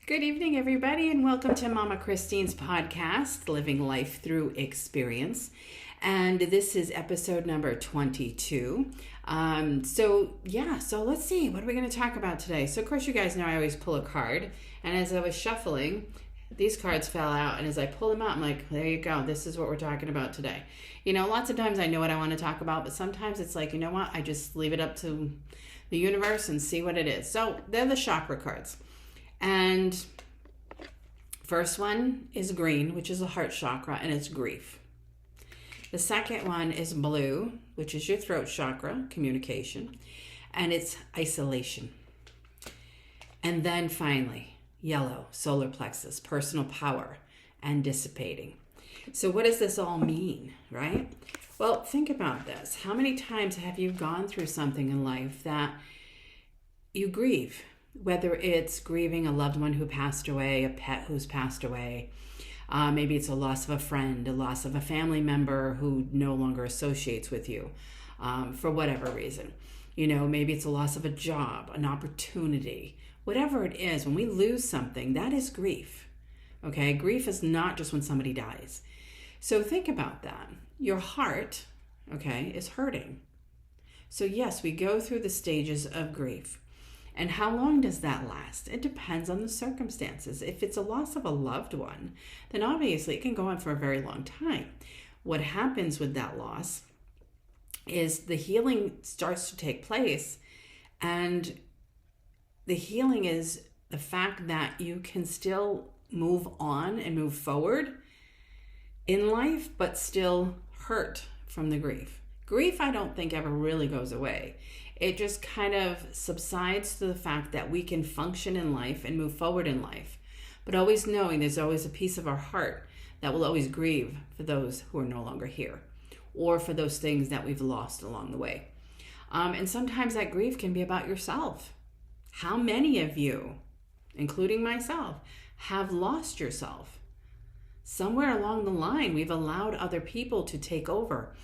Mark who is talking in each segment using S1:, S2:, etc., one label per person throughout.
S1: Good evening, everybody, and welcome to Mama Christine's podcast, Living Life Through Experience. And this is episode number 22. So let's see. What are we going to talk about today? So, of course, you guys know I always pull a card. And as I was shuffling, these cards fell out. And as I pull them out, I'm like, there you go. This is what we're talking about today. You know, lots of times I know what I want to talk about, but sometimes it's like, you know what? I just leave it up to the universe and see what it is. So, they're the chakra cards. And first one is green, which is a heart chakra, and it's grief. The second one is blue, which is your throat chakra, communication, and it's isolation. And then finally, yellow, solar plexus, personal power, and dissipating. So what does this all mean, right? Well, think about this. How many times have you gone through something in life that you grieve? Whether it's grieving a loved one who passed away, a pet who's passed away, maybe it's a loss of a friend, a loss of a family member who no longer associates with you for whatever reason. You know, maybe it's a loss of a job, an opportunity, whatever it is. When we lose something, that is grief. Okay, grief is not just when somebody dies. So think about that. Your heart, okay, is hurting. So yes, we go through the stages of grief. And how long does that last? It depends on the circumstances. If it's a loss of a loved one, then obviously it can go on for a very long time. What happens with that loss is the healing starts to take place, and the healing is the fact that you can still move on and move forward in life, but still hurt from the grief. Grief, I don't think, ever really goes away. It just kind of subsides to the fact that we can function in life and move forward in life, but always knowing there's always a piece of our heart that will always grieve for those who are no longer here, or for those things that we've lost along the way. And sometimes that grief can be about yourself. How many of you, including myself, have lost yourself? Somewhere along the line, we've allowed other people to take over,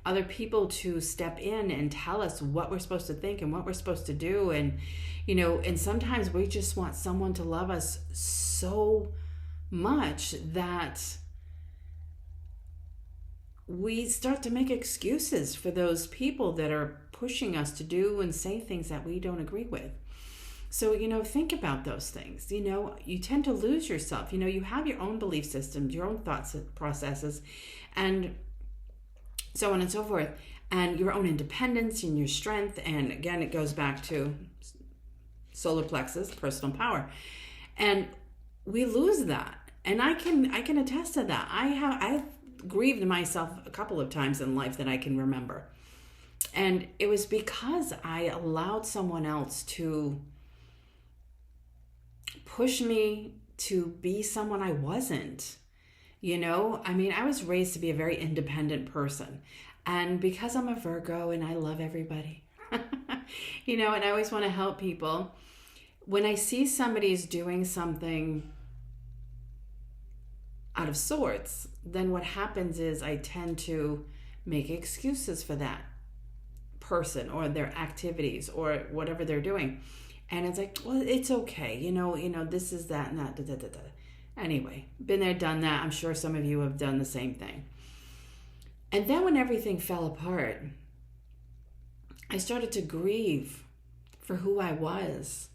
S1: other people to step in and tell us what we're supposed to think and what we're supposed to do. And, you know, and sometimes we just want someone to love us so much that we start to make excuses for those people that are pushing us to do and say things that we don't agree with. So, you know, think about those things. You know, you tend to lose yourself. You know, you have your own belief systems, your own thoughts and processes, and so on and so forth, and your own independence and your strength. And again, it goes back to solar plexus, personal power, and we lose that. And I can attest to that. I've grieved myself a couple of times in life that I can remember, and it was because I allowed someone else to push me to be someone I wasn't. You know, I mean, I was raised to be a very independent person. And because I'm a Virgo and I love everybody, you know, and I always want to help people, when I see somebody's doing something out of sorts, then what happens is I tend to make excuses for that person or their activities or whatever they're doing. And it's like, well, it's okay. You know, this is that and that, da, da, da, da. Anyway, been there, done that. I'm sure some of you have done the same thing. And then when everything fell apart, I started to grieve for who I was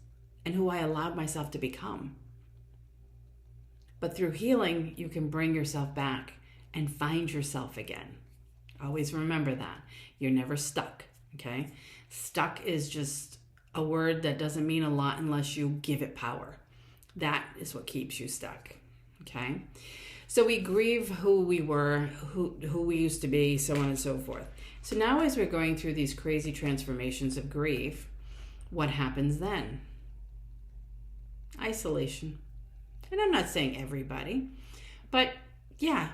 S1: and who I allowed myself to become. But through healing, you can bring yourself back and find yourself again. Always remember that. You're never stuck, okay? Stuck is just a word that doesn't mean a lot unless you give it power. That is what keeps you stuck, okay? So we grieve who we were, who we used to be, so on and so forth. So now as we're going through these crazy transformations of grief, what happens then? Isolation. And I'm not saying everybody, but yeah,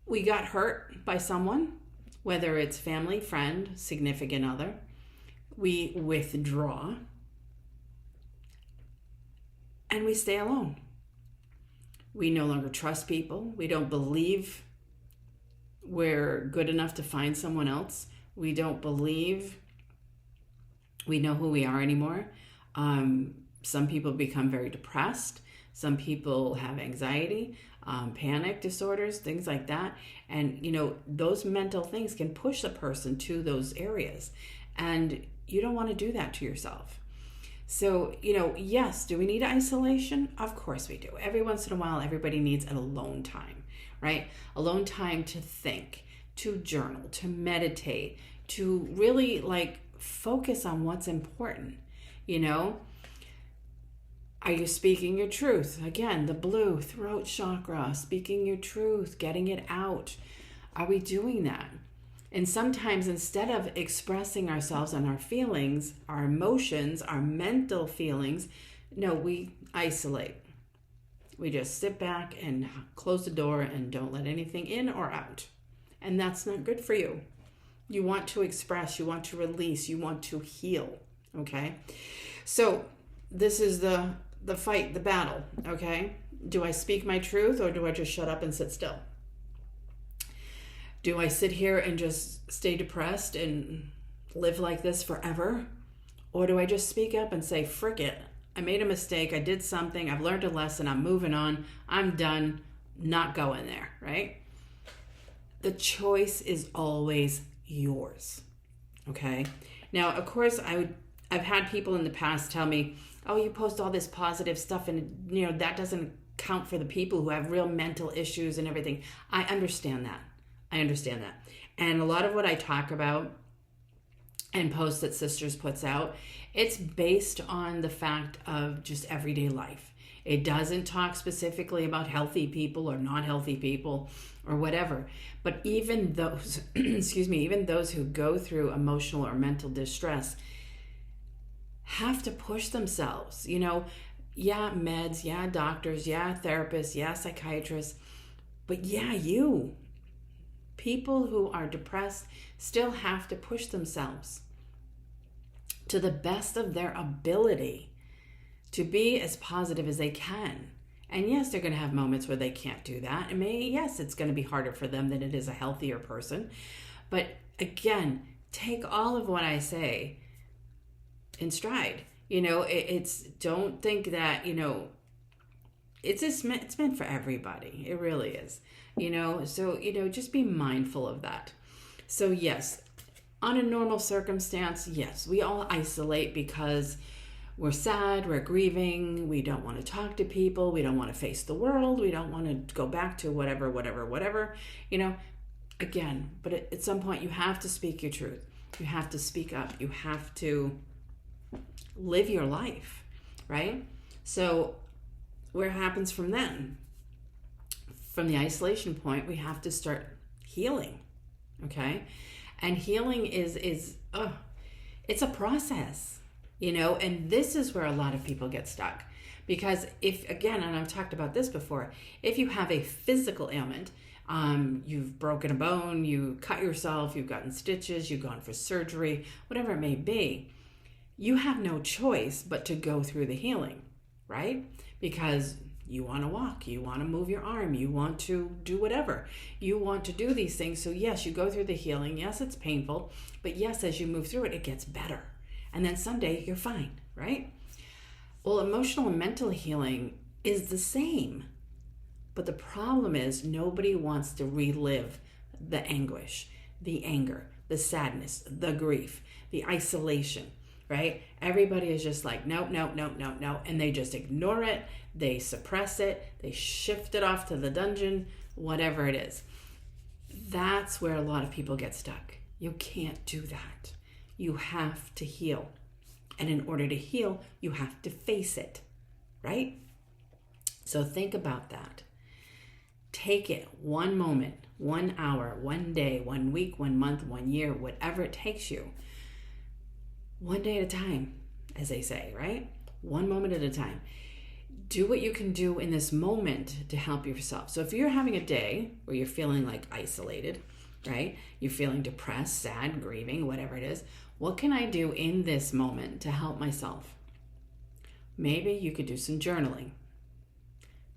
S1: we got hurt by someone, whether it's family, friend, significant other. We withdraw. And we stay alone. We no longer trust people. We don't believe we're good enough to find someone else. We don't believe we know who we are anymore. Some people become very depressed. Some people have anxiety, panic disorders, things like that. And, those mental things can push a person to those areas. And you don't want to do that to yourself. So, yes, do we need isolation? Of course we do. Every once in a while, everybody needs an alone time, right? Alone time to think, to journal, to meditate, to really focus on what's important, Are you speaking your truth? Again, the blue throat chakra, speaking your truth, getting it out. Are we doing that? And sometimes instead of expressing ourselves and our feelings, our emotions, our mental feelings, no, we isolate. We just sit back and close the door and don't let anything in or out. And that's not good for you. You want to express, you want to release, you want to heal, okay? So this is the fight, the battle, okay? Do I speak my truth or do I just shut up and sit still? Do I sit here and just stay depressed and live like this forever? Or do I just speak up and say, frick it, I made a mistake, I did something, I've learned a lesson, I'm moving on, I'm done, not going there, right? The choice is always yours, okay? Now, of course, I've had people in the past tell me, oh, you post all this positive stuff and, that doesn't count for the people who have real mental issues and everything. I understand that. And a lot of what I talk about and posts that Sisters puts out, it's based on the fact of just everyday life. It doesn't talk specifically about healthy people or not healthy people or whatever. But even those, even those who go through emotional or mental distress have to push themselves. Yeah, meds, yeah, doctors, yeah, therapists, yeah, psychiatrists, but yeah, you. People who are depressed still have to push themselves to the best of their ability to be as positive as they can. And yes, they're going to have moments where they can't do that. And yes, it's going to be harder for them than it is a healthier person. But again, take all of what I say in stride. It's don't think that, it's meant for everybody. It really is. So, just be mindful of that. So yes, on a normal circumstance, yes, we all isolate because we're sad, we're grieving, we don't want to talk to people, we don't want to face the world, we don't want to go back to whatever, again, but at some point you have to speak your truth. You have to speak up. You have to live your life, right? So where happens from then? From the isolation point, we have to start healing, okay? And healing is it's a process, and this is where a lot of people get stuck. Because if, again, and I've talked about this before, if you have a physical ailment, you've broken a bone, you cut yourself, you've gotten stitches, you've gone for surgery, whatever it may be, you have no choice but to go through the healing, right? Because you want to walk, you want to move your arm, you want to do whatever. You want to do these things. So yes, you go through the healing. Yes, it's painful, but yes, as you move through it, it gets better. And then someday you're fine, right? Well, emotional and mental healing is the same. But the problem is nobody wants to relive the anguish, the anger, the sadness, the grief, the isolation, right? Everybody is just like, no. And they just ignore it. They suppress it. They shift it off to the dungeon, whatever it is. That's where a lot of people get stuck. You can't do that. You have to heal. And in order to heal, you have to face it, right? So think about that. Take it one moment, 1 hour, 1 day, 1 week, 1 month, 1 year, whatever it takes you. One day at a time, as they say, right? One moment at a time. Do what you can do in this moment to help yourself. So if you're having a day where you're feeling like isolated, right? You're feeling depressed, sad, grieving, whatever it is. What can I do in this moment to help myself? Maybe you could do some journaling.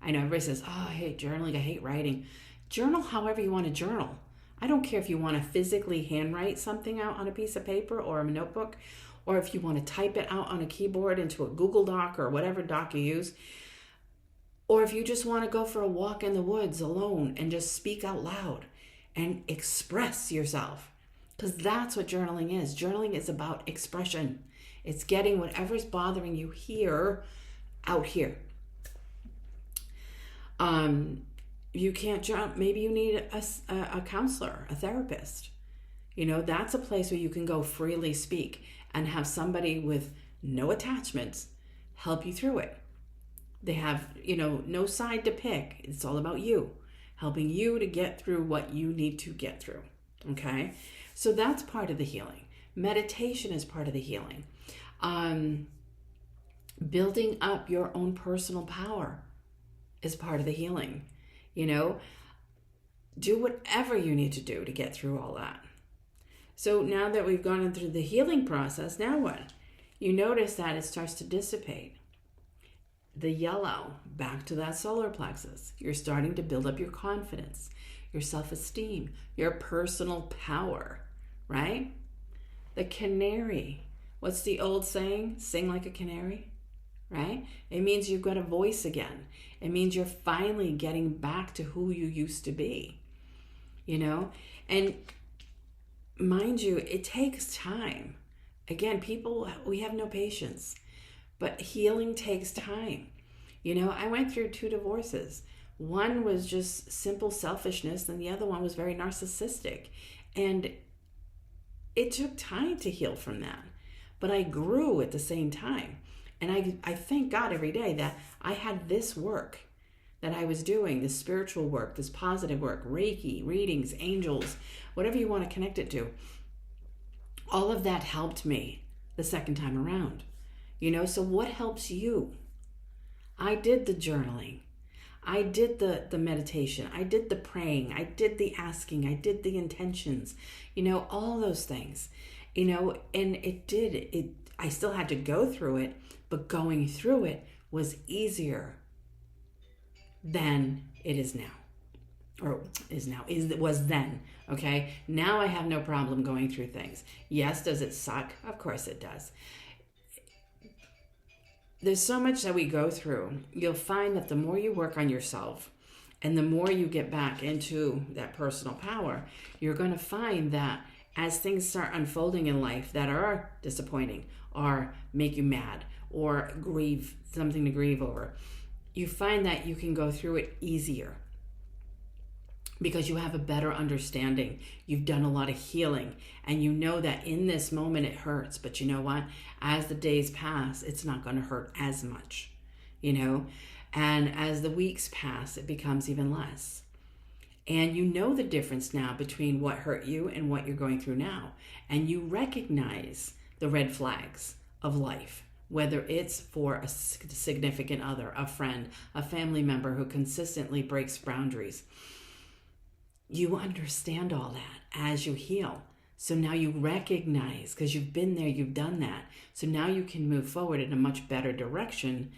S1: I know everybody says, oh, I hate journaling, I hate writing. Journal however you want to journal. I don't care if you want to physically handwrite something out on a piece of paper or a notebook, or if you want to type it out on a keyboard into a Google Doc or whatever doc you use, or if you just want to go for a walk in the woods alone and just speak out loud and express yourself. Because that's what journaling is. Journaling is about expression. It's getting whatever's bothering you here, out here. You can't jump. Maybe you need a counselor, a therapist. That's a place where you can go freely speak and have somebody with no attachments help you through it. They have, no side to pick. It's all about you, helping you to get through what you need to get through. Okay? So that's part of the healing. Meditation is part of the healing. Building up your own personal power is part of the healing. Do whatever you need to do to get through all that. So now that we've gone through the healing process, now what? You notice that it starts to dissipate. The yellow, back to that solar plexus. You're starting to build up your confidence, your self-esteem, your personal power, right? The canary. What's the old saying? Sing like a canary, right? It means you've got a voice again. It means you're finally getting back to who you used to be, And mind you, it takes time. Again, we have no patience. But healing takes time. I went through 2 divorces. One was just simple selfishness, and the other one was very narcissistic. And it took time to heal from that. But I grew at the same time. And I thank God every day that I had this work that I was doing, this spiritual work, this positive work, Reiki, readings, angels, whatever you want to connect it to. All of that helped me the second time around. So what helps you? I did the journaling. I did the meditation. I did the praying. I did the asking. I did the intentions. All those things. And I still had to go through it, but going through it was easier than it is now. Or was then, okay? Now I have no problem going through things. Yes, does it suck? Of course it does. There's so much that we go through. You'll find that the more you work on yourself and the more you get back into that personal power, you're going to find that as things start unfolding in life that are disappointing or make you mad or something to grieve over, you find that you can go through it easier because you have a better understanding. You've done a lot of healing, and you know that in this moment it hurts, but you know what? As the days pass, it's not going to hurt as much, and as the weeks pass, it becomes even less. And you know the difference now between what hurt you and what you're going through now, and you recognize the red flags of life, whether it's for a significant other, a friend, a family member who consistently breaks boundaries. You understand all that as you heal. So now you recognize, because you've been there, you've done that. So now you can move forward in a much better direction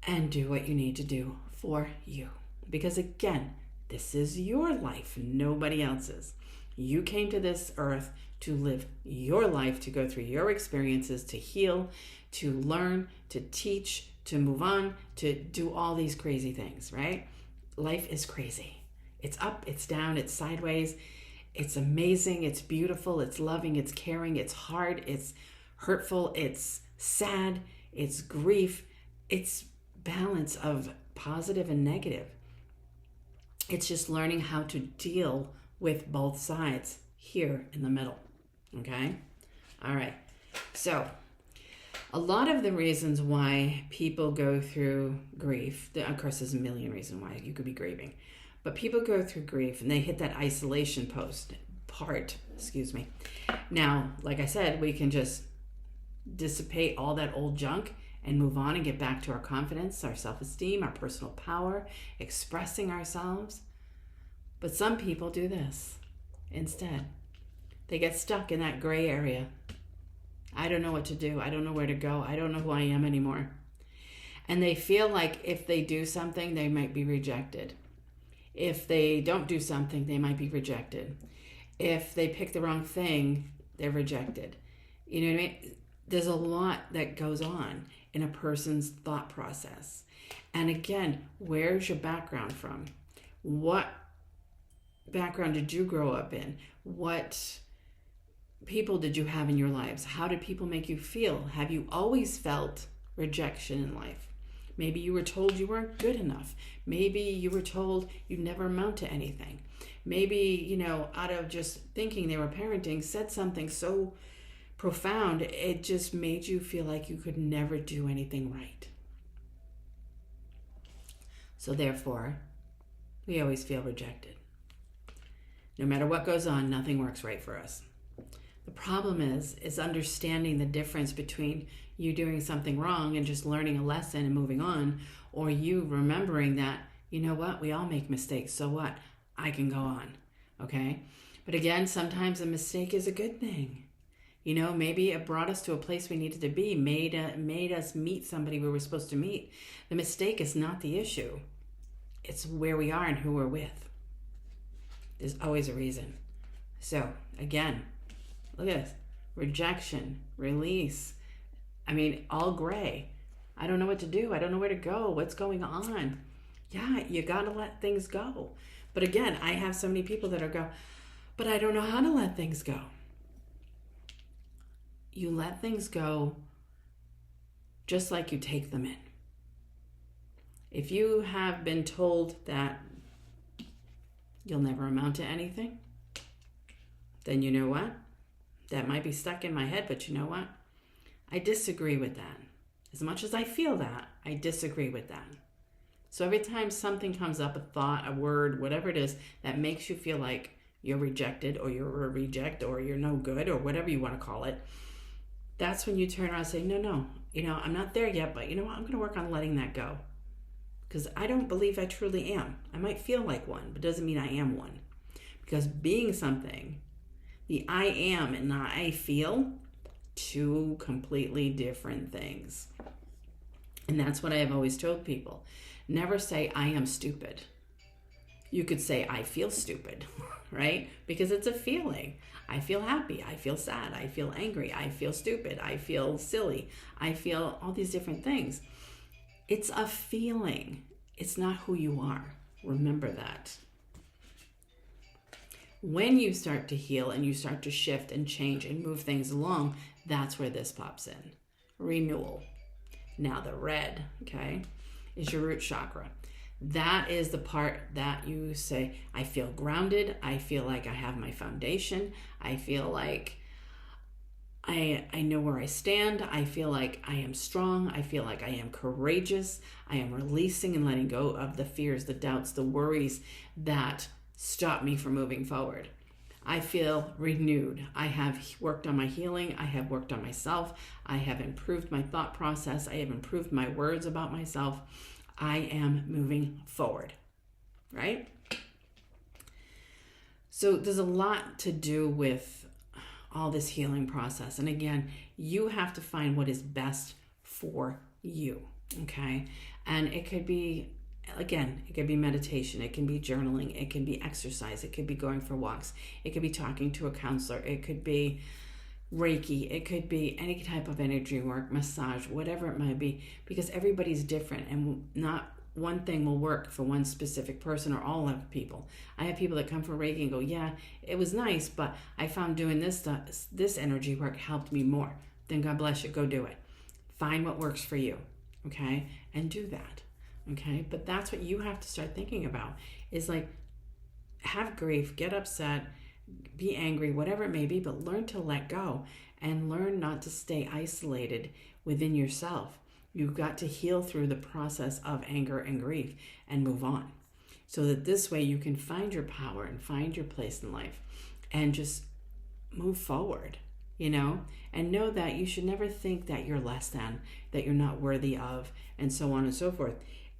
S1: and do what you need to do for you. Because again, this is your life, nobody else's. You came to this earth to live your life, to go through your experiences, to heal, to learn, to teach, to move on, to do all these crazy things, right? Life is crazy. It's up, it's down, it's sideways. It's amazing, it's beautiful, it's loving, it's caring, it's hard, it's hurtful, it's sad, it's grief, it's balance of positive and negative. It's just learning how to deal with both sides here in the middle, okay? All right, so a lot of the reasons why people go through grief, of course there's a million reasons why you could be grieving, but people go through grief and they hit that isolation part. Now, like I said, we can just dissipate all that old junk and move on and get back to our confidence, our self-esteem, our personal power, expressing ourselves. But some people do this instead. They get stuck in that gray area. I don't know what to do. I don't know where to go. I don't know who I am anymore. And they feel like if they do something, they might be rejected. If they don't do something, they might be rejected. If they pick the wrong thing, they're rejected. You know what I mean? there's a lot that goes on in a person's thought process. And again, where's your background from? What background did you grow up in? What people did you have in your lives? How did people make you feel? Have you always felt rejection in life? Maybe you were told you weren't good enough. Maybe you were told you'd never amount to anything. Maybe, out of just thinking they were parenting, said something so profound, it just made you feel like you could never do anything right. So therefore, we always feel rejected. No matter what goes on, nothing works right for us. The problem is understanding the difference between you doing something wrong and just learning a lesson and moving on, or you remembering that, you know what, we all make mistakes, so what? I can go on, okay? But again, sometimes a mistake is a good thing. Maybe it brought us to a place we needed to be, made us meet somebody we were supposed to meet. The mistake is not the issue. It's where we are and who we're with. There's always a reason. So, again, look at this. Rejection, release. All gray. I don't know what to do. I don't know where to go. What's going on? Yeah, you got to let things go. But again, I have so many people that go, but I don't know how to let things go. You let things go just like you take them in. If you have been told that you'll never amount to anything, then you know what? That might be stuck in my head, but you know what? I disagree with that. As much as I feel that, I disagree with that. So every time something comes up, a thought, a word, whatever it is, that makes you feel like you're rejected or you're a reject or you're no good or whatever you want to call it, that's when you turn around and say, no, I'm not there yet, but you know what? I'm going to work on letting that go. Because I don't believe I truly am. I might feel like one, but it doesn't mean I am one. Because being something, the I am and the I feel, two completely different things. And that's what I have always told people. Never say I am stupid. You could say I feel stupid, right? Because it's a feeling. I feel happy. I feel sad. I feel angry. I feel stupid. I feel silly. I feel all these different things. It's a feeling. It's not who you are. Remember that. When you start to heal and you start to shift and change and move things along, that's where this pops in. Renewal. Now the red, okay, is your root chakra. That is the part that you say, I feel grounded. I feel like I have my foundation. I feel like I know where I stand. I feel like I am strong. I feel like I am courageous. I am releasing and letting go of the fears, the doubts, the worries that stop me from moving forward. I feel renewed. I have worked on my healing. I have worked on myself. I have improved my thought process. I have improved my words about myself. I am moving forward, right? So there's a lot to do with all this healing process. And again, you have to find what is best for you, okay? And it could be, again, it could be meditation, it can be journaling, it can be exercise, it could be going for walks, it could be talking to a counselor, it could be Reiki, it could be any type of energy work, massage, whatever it might be, because everybody's different and not one thing will work for one specific person or all of people. I have people that come for Reiki and go, yeah, it was nice, but I found doing this energy work helped me more. Then God bless you, go do it. Find what works for you, okay? And do that, okay? But that's what you have to start thinking about is like, have grief, get upset, be angry, whatever it may be, but learn to let go and learn not to stay isolated within yourself. You've got to heal through the process of anger and grief and move on so that this way you can find your power and find your place in life and just move forward, and know that you should never think that you're less than, that you're not worthy of, and so on and so forth.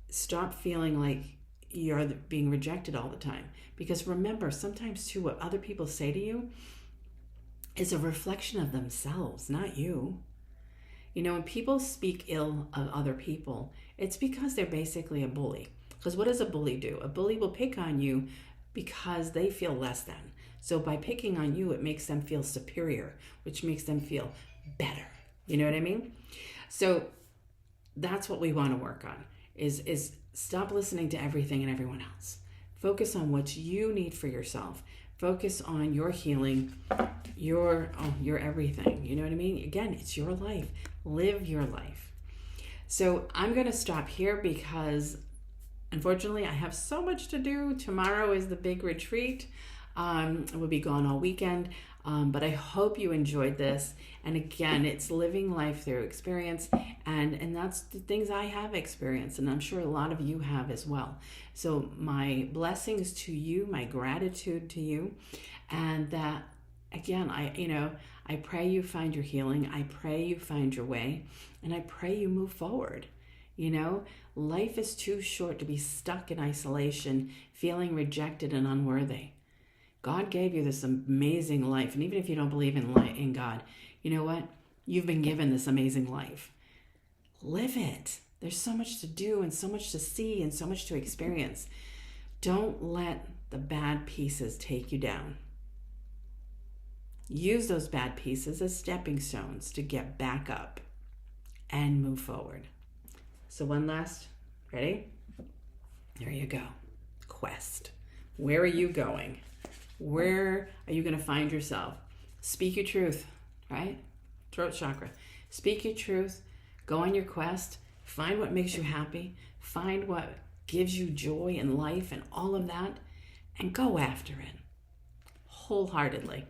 S1: Stop feeling like you're being rejected all the time. Because remember, sometimes too, what other people say to you is a reflection of themselves, not you. When people speak ill of other people, it's because they're basically a bully. Because what does a bully do? A bully will pick on you because they feel less than. So by picking on you, it makes them feel superior, which makes them feel better. You know what I mean? So that's what we want to work on is stop listening to everything and everyone else. Focus on what you need for yourself. Focus on your healing, your everything. You know what I mean? Again, it's your life. Live your life. So I'm going to stop here because unfortunately I have so much to do. Tomorrow is the big retreat. We'll be gone all weekend. But I hope you enjoyed this. And again, it's living life through experience. And that's the things I have experienced. And I'm sure a lot of you have as well. So my blessings to you, my gratitude to you. And that, again, I pray you find your healing. I pray you find your way. And I pray you move forward. Life is too short to be stuck in isolation, feeling rejected and unworthy. God gave you this amazing life. And even if you don't believe in God, you know what? You've been given this amazing life. Live it. There's so much to do and so much to see and so much to experience. Don't let the bad pieces take you down. Use those bad pieces as stepping stones to get back up and move forward. So one last, ready? There you go. Quest. Where are you going? Where are you going to find yourself? Speak your truth, right? Throat chakra. Speak your truth. Go on your quest. Find what makes you happy. Find what gives you joy in life and all of that. And go after it wholeheartedly.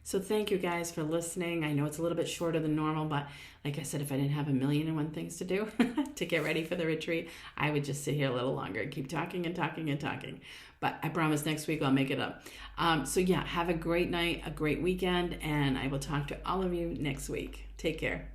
S1: So thank you guys for listening. I know it's a little bit shorter than normal, but like I said, if I didn't have 1,000,001 things to do to get ready for the retreat, I would just sit here a little longer and keep talking and talking and talking. But I promise next week I'll make it up. So yeah, have a great night, a great weekend, and I will talk to all of you next week. Take care.